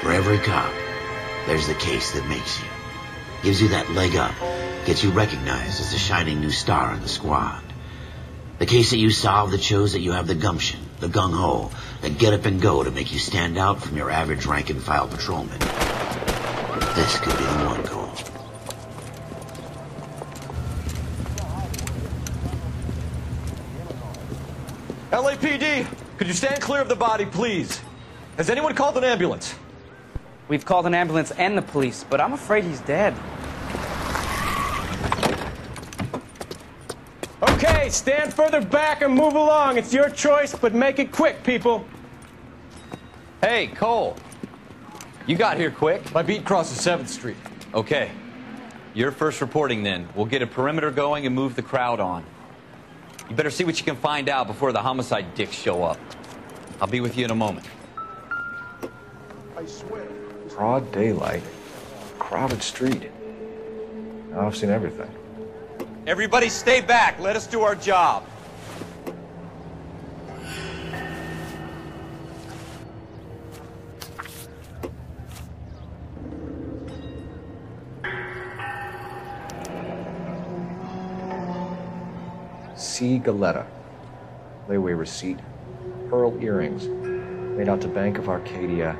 For every cop, there's the case that makes you. Gives you that leg up, gets you recognized as a shining new star in the squad. The case that you solve that shows that you have the gumption, the gung-ho, the get up and go to make you stand out from your average rank-and-file patrolman. This could be the one, Cole. LAPD, could you stand clear of the body, please? Has anyone called an ambulance? We've called an ambulance and the police, but I'm afraid he's dead. Okay, stand further back and move along. It's your choice, but make it quick, people. Hey, Cole. You got here quick. My beat crosses 7th Street. Okay. You're first reporting then. We'll get a perimeter going and move the crowd on. You better see what you can find out before the homicide dicks show up. I'll be with you in a moment. I swear. Broad daylight, crowded street. Now I've seen everything. Everybody stay back. Let us do our job. C. Galletta. Layaway receipt. Pearl earrings. Made out to Bank of Arcadia.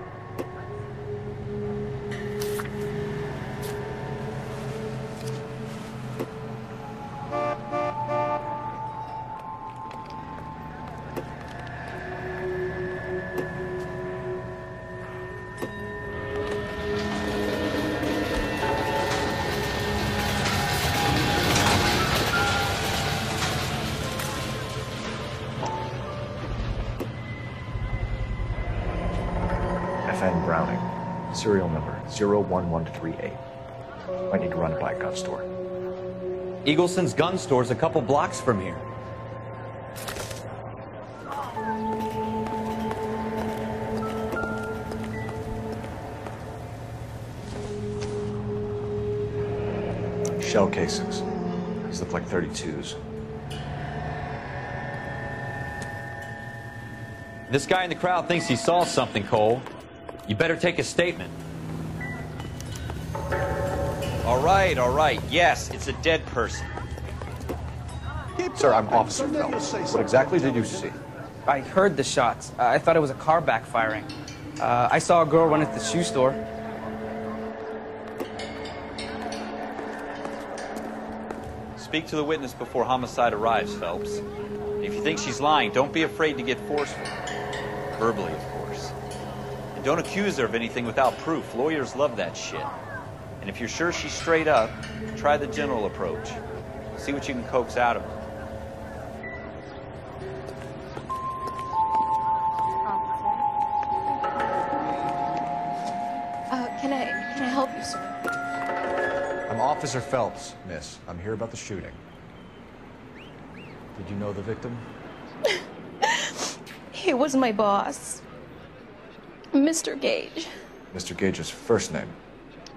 Serial number 01138. Might need to run it by a gun store. Eagleson's gun store's a couple blocks from here. Shell casings. These look like 32s. This guy in the crowd thinks he saw something, Cole. You better take a statement. All right. Yes, it's a dead person. Sir, I'm Officer Phelps. What exactly did you see? I heard the shots. I thought it was a car backfiring. I saw a girl run at the shoe store. Speak to the witness before homicide arrives, Phelps. If you think she's lying, don't be afraid to get forceful. Verbally, of course. And don't accuse her of anything without proof. Lawyers love that shit. And if you're sure she's straight up, try the general approach. See what you can coax out of her. Can I help you, sir? I'm Officer Phelps, miss. I'm here about the shooting. Did you know the victim? He was my boss, Mr. Gage. Mr. Gage's first name?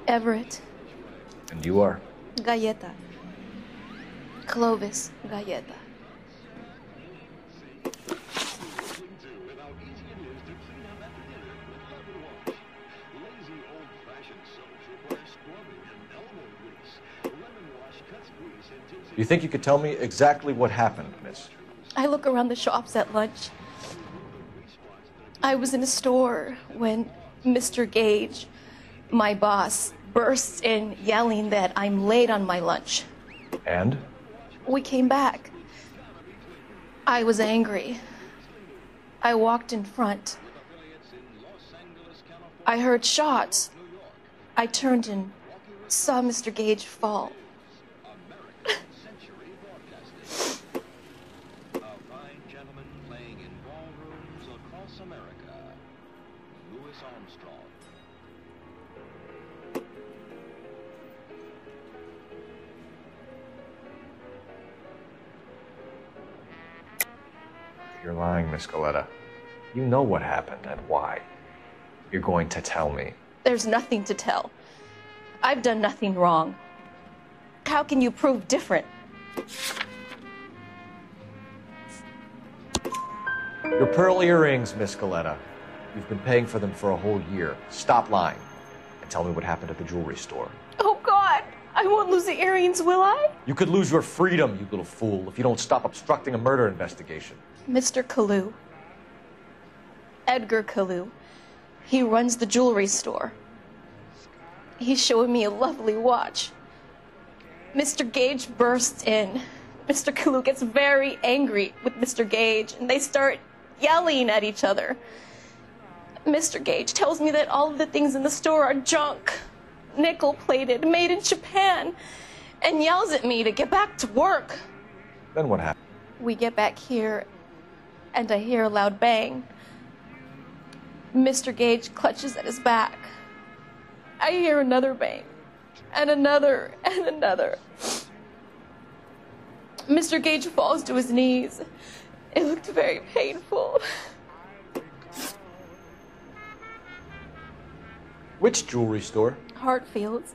Everett. And you are? Galletta. Clovis Galletta. You think you could tell me exactly what happened, miss? I look around the shops at lunch. I was in a store when Mr. Gage, my boss, bursts in yelling that I'm late on my lunch. And? We came back. I was angry. I walked in front. I heard shots. I turned and saw Mr. Gage fall. You're lying, Miss Galletta. You know what happened and why. You're going to tell me. There's nothing to tell. I've done nothing wrong. How can you prove different? Your pearl earrings, Miss Galletta. You've been paying for them for a whole year. Stop lying and tell me what happened at the jewelry store. Oh, God. I won't lose the earrings, will I? You could lose your freedom, you little fool, if you don't stop obstructing a murder investigation. Mr. Kalu. Edgar Kalu. He runs the jewelry store. He's showing me a lovely watch. Mr. Gage bursts in. Mr. Kalu gets very angry with Mr. Gage, and they start yelling at each other. Mr. Gage tells me that all of the things in the store are junk, nickel-plated, made in Japan, and yells at me to get back to work. Then what happened? We get back here, and I hear a loud bang. Mr. Gage clutches at his back. I hear another bang, and another, and another. Mr. Gage falls to his knees. It looked very painful. Which jewelry store? Hartfield's.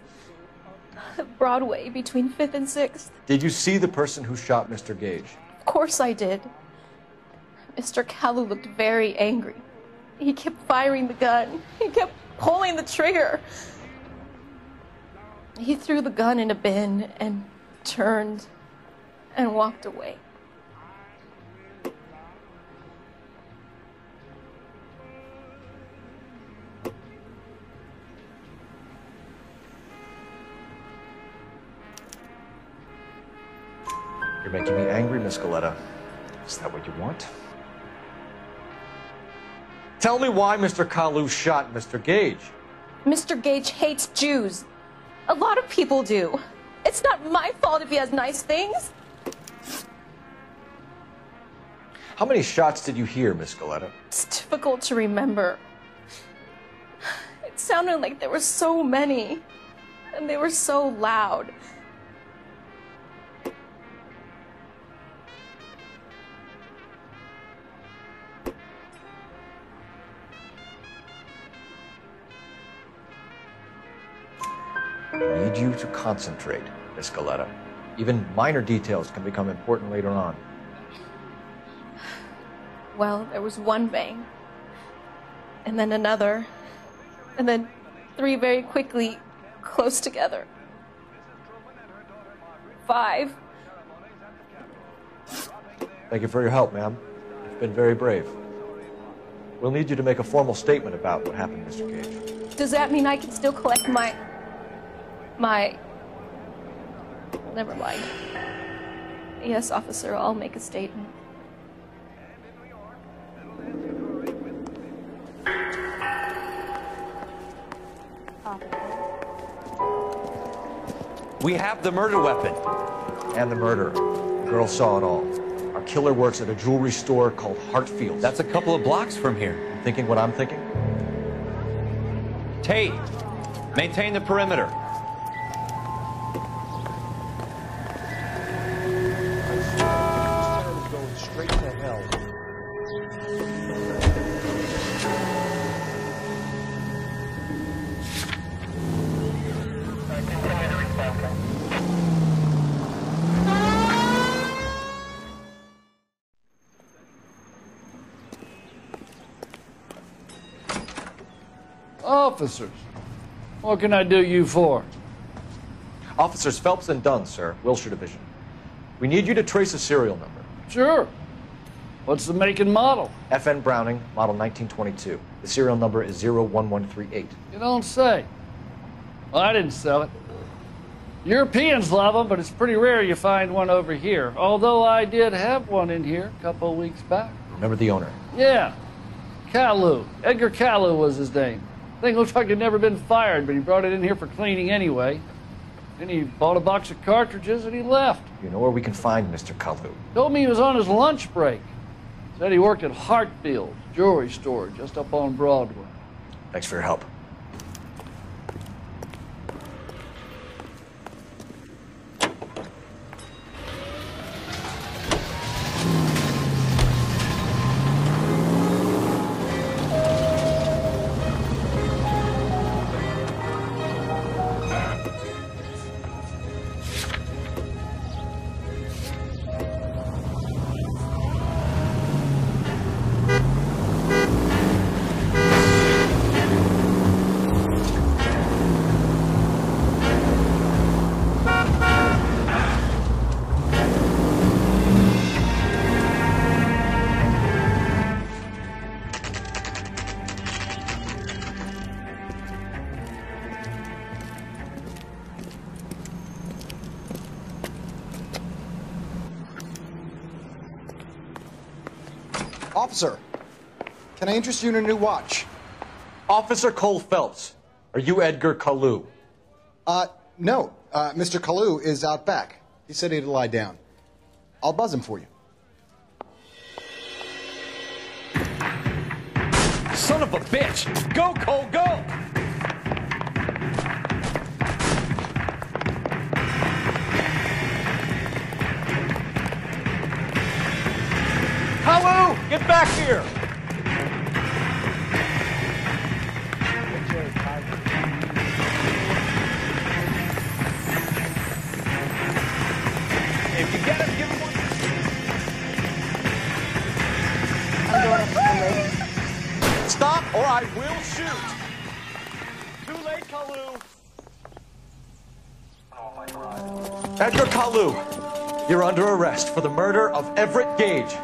Broadway, between 5th and 6th. Did you see the person who shot Mr. Gage? Of course I did. Mr. Kalu looked very angry. He kept firing the gun. He kept pulling the trigger. He threw the gun in a bin and turned and walked away. You're making me angry, Miss Galletta. Is that what you want? Tell me why Mr. Kalu shot Mr. Gage. Mr. Gage hates Jews. A lot of people do. It's not my fault if he has nice things. How many shots did you hear, Miss Galletta? It's difficult to remember. It sounded like there were so many, and they were so loud. I need you to concentrate, Miss Galletta. Even minor details can become important later on. Well, there was one bang, and then another, and then 3 very quickly, close together. 5. Thank you for your help, ma'am. You've been very brave. We'll need you to make a formal statement about what happened, Mr. Gage. Does that mean I can still collect my... Never mind. Yes, officer, I'll make a statement. We have the murder weapon. And the murderer. The girl saw it all. Our killer works at a jewelry store called Hartfield. That's a couple of blocks from here. You thinking what I'm thinking? Tate, maintain the perimeter. Going straight to hell. Officers, what can I do you for? Officers Phelps and Dunn, sir, Wilshire Division. We need you to trace a serial number. Sure. What's the make and model? FN Browning, model 1922. The serial number is 01138. You don't say. Well, I didn't sell it. Europeans love them, but it's pretty rare you find one over here. Although I did have one in here a couple of weeks back. Remember the owner? Yeah. Kalu. Edgar Kalu was his name. Thing looks like it'd never been fired, but he brought it in here for cleaning anyway. Then he bought a box of cartridges and he left. You know where we can find Mr. Kalu? Told me he was on his lunch break. Said he worked at Hartfield jewelry store just up on Broadway. Thanks for your help. Officer, can I interest you in a new watch? Officer Cole Phelps, are you Edgar Kalu? No. Mr. Kalu is out back. He said he'd lie down. I'll buzz him for you. Son of a bitch! Go, Cole, go! Kalu, get back here! If you get him, give him one. Stop or I will shoot! Too late, Kalu. Edgar Kalu, you're under arrest for the murder of Everett Gage.